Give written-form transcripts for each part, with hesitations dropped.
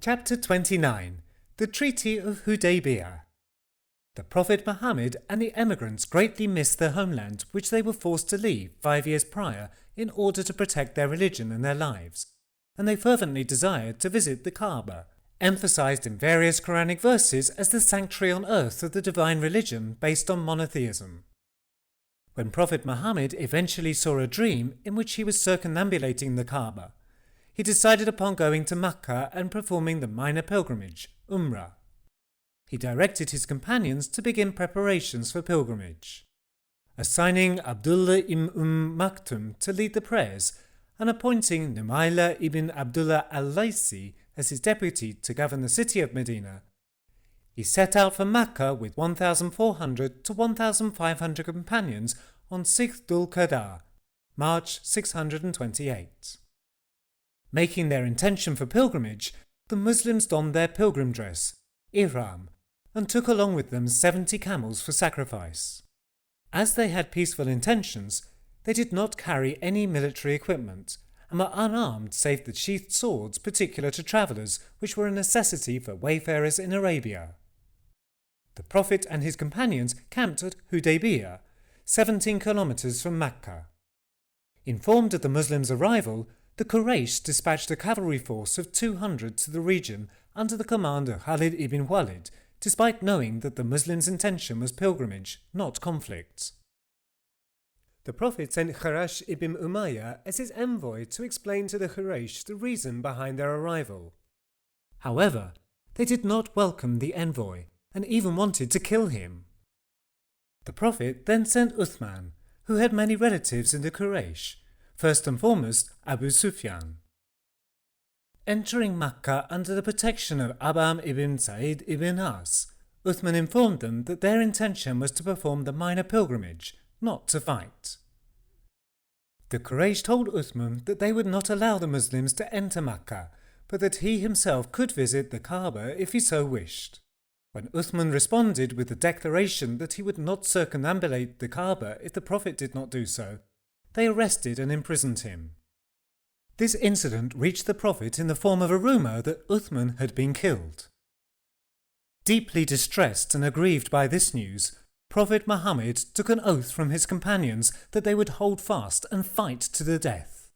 Chapter 29. The Treaty of Hudaybiya. The Prophet Muhammad and the emigrants greatly missed their homeland, which they were forced to leave 5 years prior in order to protect their religion and their lives, and they fervently desired to visit the Kaaba, emphasized in various Quranic verses as the sanctuary on earth of the divine religion based on monotheism. When Prophet Muhammad eventually saw a dream in which he was circumambulating the Kaaba, he decided upon going to Mecca and performing the minor pilgrimage, Umrah. He directed his companions to begin preparations for pilgrimage, assigning Abdullah ibn Maktum to lead the prayers and appointing Numayla ibn Abdullah al-Laysi as his deputy to govern the city of Medina. He set out for Mecca with 1,400 to 1,500 companions on 6th Dhul-Qa'dah, March 628. Making their intention for pilgrimage, the Muslims donned their pilgrim dress, ihram, and took along with them 70 camels for sacrifice. As they had peaceful intentions, they did not carry any military equipment and were unarmed save the sheathed swords particular to travellers, which were a necessity for wayfarers in Arabia. The Prophet and his companions camped at Hudaybiya, 17 kilometers from Mecca. Informed of the Muslims' arrival, the Quraysh dispatched a cavalry force of 200 to the region under the command of Khalid ibn Walid, despite knowing that the Muslims' intention was pilgrimage, not conflict. The Prophet sent Kharash ibn Umayyah as his envoy to explain to the Quraysh the reason behind their arrival. However, they did not welcome the envoy and even wanted to kill him. The Prophet then sent Uthman, who had many relatives in the Quraysh, first and foremost Abu Sufyan. Entering Mecca under the protection of Abam ibn Sa'id ibn As, Uthman informed them that their intention was to perform the minor pilgrimage, not to fight. The Quraysh told Uthman that they would not allow the Muslims to enter Mecca, but that he himself could visit the Kaaba if he so wished. When Uthman responded with the declaration that he would not circumambulate the Kaaba if the Prophet did not do so, they arrested and imprisoned him. This incident reached the Prophet in the form of a rumour that Uthman had been killed. Deeply distressed and aggrieved by this news, Prophet Muhammad took an oath from his companions that they would hold fast and fight to the death.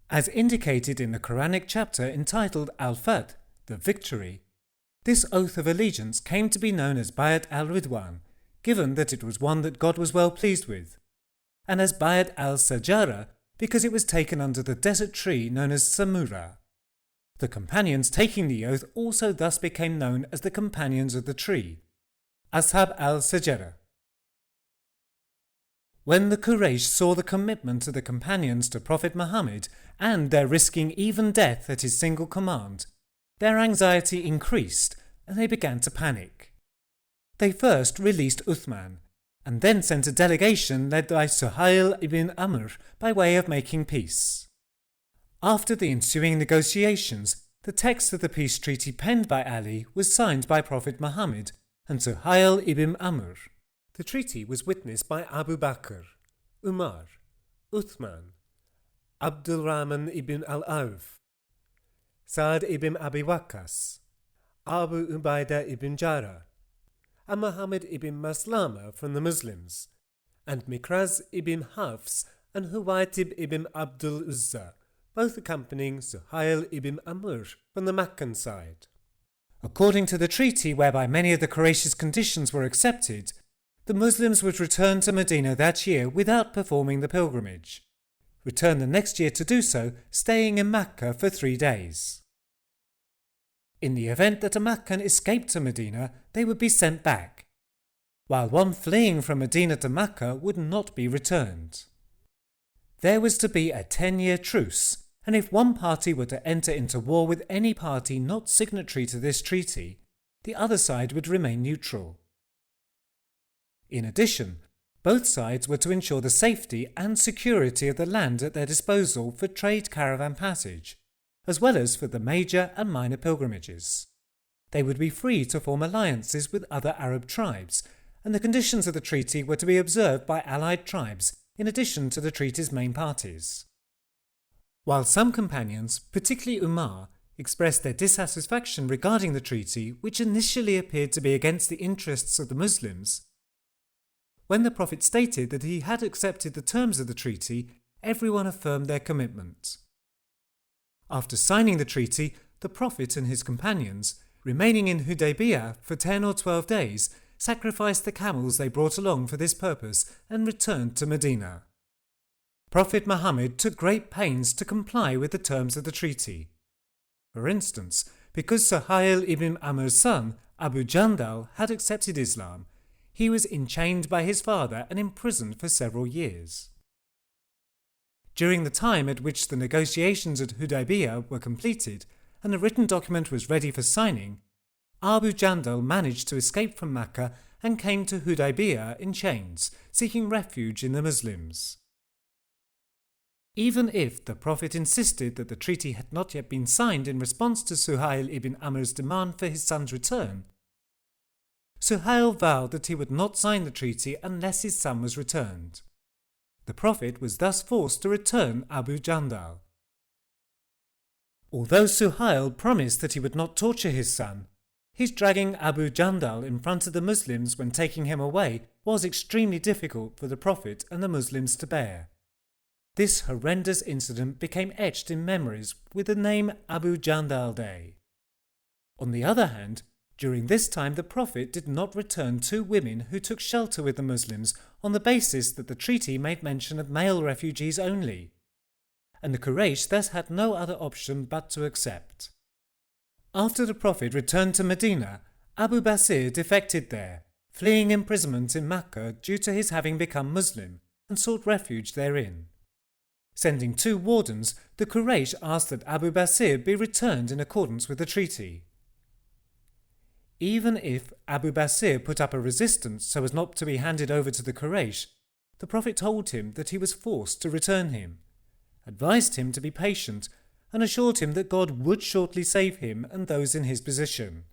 As indicated in the Quranic chapter entitled Al-Fath, the victory, this oath of allegiance came to be known as Bayat al-Ridwan, given that it was one that God was well pleased with, and as Bayat al-Sajara because it was taken under the desert tree known as Samura. The companions taking the oath also thus became known as the companions of the tree, Ashab al-Sajara. When the Quraysh saw the commitment of the companions to Prophet Muhammad and their risking even death at his single command, their anxiety increased and they began to panic. They first released Uthman, and then sent a delegation led by Suhail ibn Amr by way of making peace. After the ensuing negotiations, the text of the peace treaty penned by Ali was signed by Prophet Muhammad and Suhail ibn Amr. The treaty was witnessed by Abu Bakr, Umar, Uthman, Abdul Rahman ibn al-Arf, Sa'd ibn Abi Waqqas, Abu Ubaidah ibn Jarrah, and Muhammad ibn Maslama from the Muslims, and Mikraz ibn Hafs and Huwaytib ibn Abdul Uzza, both accompanying Suhail ibn Amr from the Meccan side. According to the treaty whereby many of the Quraysh's conditions were accepted, the Muslims would return to Medina that year without performing the pilgrimage, return the next year to do so, staying in Mecca for 3 days. In the event that a Meccan escaped to Medina, they would be sent back, while one fleeing from Medina to Mecca would not be returned. There was to be a 10-year truce, and if one party were to enter into war with any party not signatory to this treaty, the other side would remain neutral. In addition, both sides were to ensure the safety and security of the land at their disposal for trade caravan passage, as well as for the major and minor pilgrimages. They would be free to form alliances with other Arab tribes, and the conditions of the treaty were to be observed by allied tribes in addition to the treaty's main parties. While some companions, particularly Umar, expressed their dissatisfaction regarding the treaty, which initially appeared to be against the interests of the Muslims. When the Prophet stated that he had accepted the terms of the treaty, everyone affirmed their commitment. After signing the treaty, the Prophet and his companions, remaining in Hudaybiya for 10 or 12 days, sacrificed the camels they brought along for this purpose and returned to Medina. Prophet Muhammad took great pains to comply with the terms of the treaty. For instance, because Suhail ibn Amr's son, Abu Jandal, had accepted Islam, he was enchained by his father and imprisoned for several years. During the time at which the negotiations at Hudaybiya were completed and a written document was ready for signing, Abu Jandal managed to escape from Mecca and came to Hudaybiya in chains, seeking refuge in the Muslims. Even if the Prophet insisted that the treaty had not yet been signed in response to Suhail ibn Amr's demand for his son's return, Suhail vowed that he would not sign the treaty unless his son was returned. The Prophet was thus forced to return Abu Jandal. Although Suhail promised that he would not torture his son, his dragging Abu Jandal in front of the Muslims when taking him away was extremely difficult for the Prophet and the Muslims to bear. This horrendous incident became etched in memories with the name Abu Jandal Day. On the other hand, during this time the Prophet did not return 2 women who took shelter with the Muslims on the basis that the treaty made mention of male refugees only, and the Quraysh thus had no other option but to accept. After the Prophet returned to Medina, Abu Basir defected there, fleeing imprisonment in Mecca due to his having become Muslim, and sought refuge therein. Sending 2 wardens, the Quraysh asked that Abu Basir be returned in accordance with the treaty. Even if Abu Basir put up a resistance so as not to be handed over to the Quraysh, the Prophet told him that he was forced to return him, advised him to be patient, and assured him that God would shortly save him and those in his position.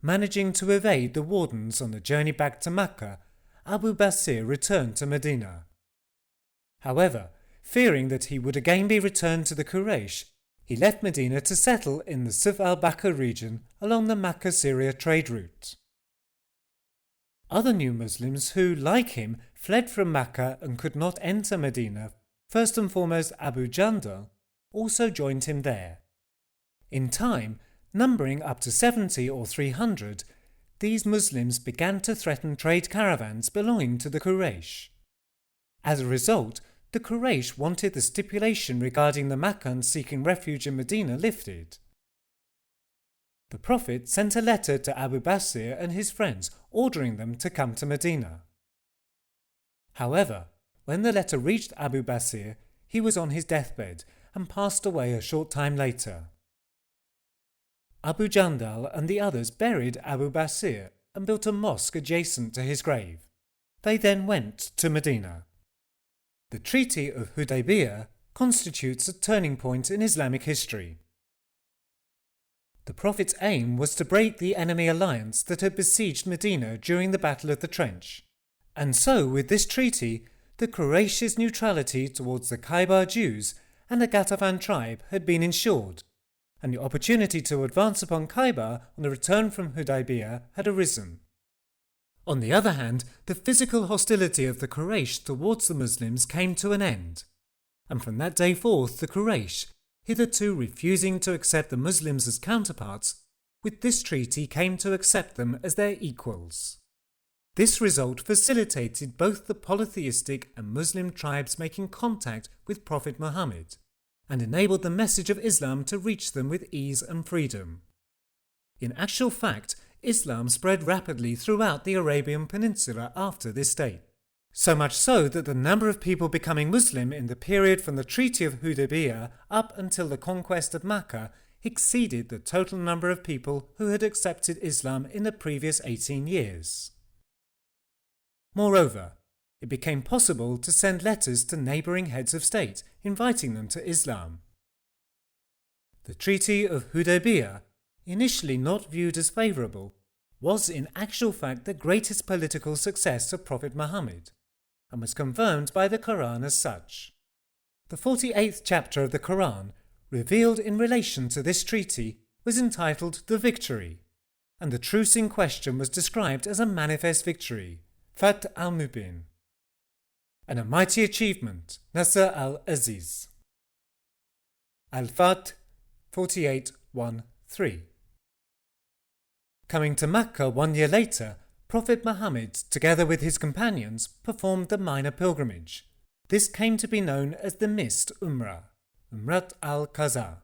Managing to evade the wardens on the journey back to Mecca, Abu Basir returned to Medina. However, fearing that he would again be returned to the Quraysh, he left Medina to settle in the Suf al-Bakr region along the Mecca-Syria trade route. Other new Muslims who, like him, fled from Mecca and could not enter Medina, first and foremost Abu Jandal, also joined him there. In time, numbering up to 70 or 300, these Muslims began to threaten trade caravans belonging to the Quraysh. As a result, the Quraysh wanted the stipulation regarding the Meccans seeking refuge in Medina lifted. The Prophet sent a letter to Abu Basir and his friends ordering them to come to Medina. However, when the letter reached Abu Basir, he was on his deathbed and passed away a short time later. Abu Jandal and the others buried Abu Basir and built a mosque adjacent to his grave. They then went to Medina. The Treaty of Hudaybiya constitutes a turning point in Islamic history. The Prophet's aim was to break the enemy alliance that had besieged Medina during the Battle of the Trench, and so with this treaty, the Quraysh's neutrality towards the Khaybar Jews and the Ghatafan tribe had been ensured, and the opportunity to advance upon Khaybar on the return from Hudaybiya had arisen. On the other hand, the physical hostility of the Quraysh towards the Muslims came to an end, and from that day forth the Quraysh, hitherto refusing to accept the Muslims as counterparts, with this treaty came to accept them as their equals. This result facilitated both the polytheistic and Muslim tribes making contact with Prophet Muhammad, and enabled the message of Islam to reach them with ease and freedom. In actual fact, Islam spread rapidly throughout the Arabian Peninsula after this date, so much so that the number of people becoming Muslim in the period from the Treaty of Hudaybiya up until the conquest of Mecca exceeded the total number of people who had accepted Islam in the previous 18 years. Moreover, it became possible to send letters to neighbouring heads of state inviting them to Islam. The Treaty of Hudaybiya, initially not viewed as favourable, was in actual fact the greatest political success of Prophet Muhammad, and was confirmed by the Quran as such. The 48th chapter of the Quran, revealed in relation to this treaty was entitled The Victory, and the truce in question was described as a manifest victory, Fath al-Mubin, and a mighty achievement, Nasr al-Aziz. Al-Fath 48:1-3. Coming to Mecca 1 year later, Prophet Muhammad, together with his companions, performed the minor pilgrimage. This came to be known as the Mist Umrah, Umrat al-Qaza.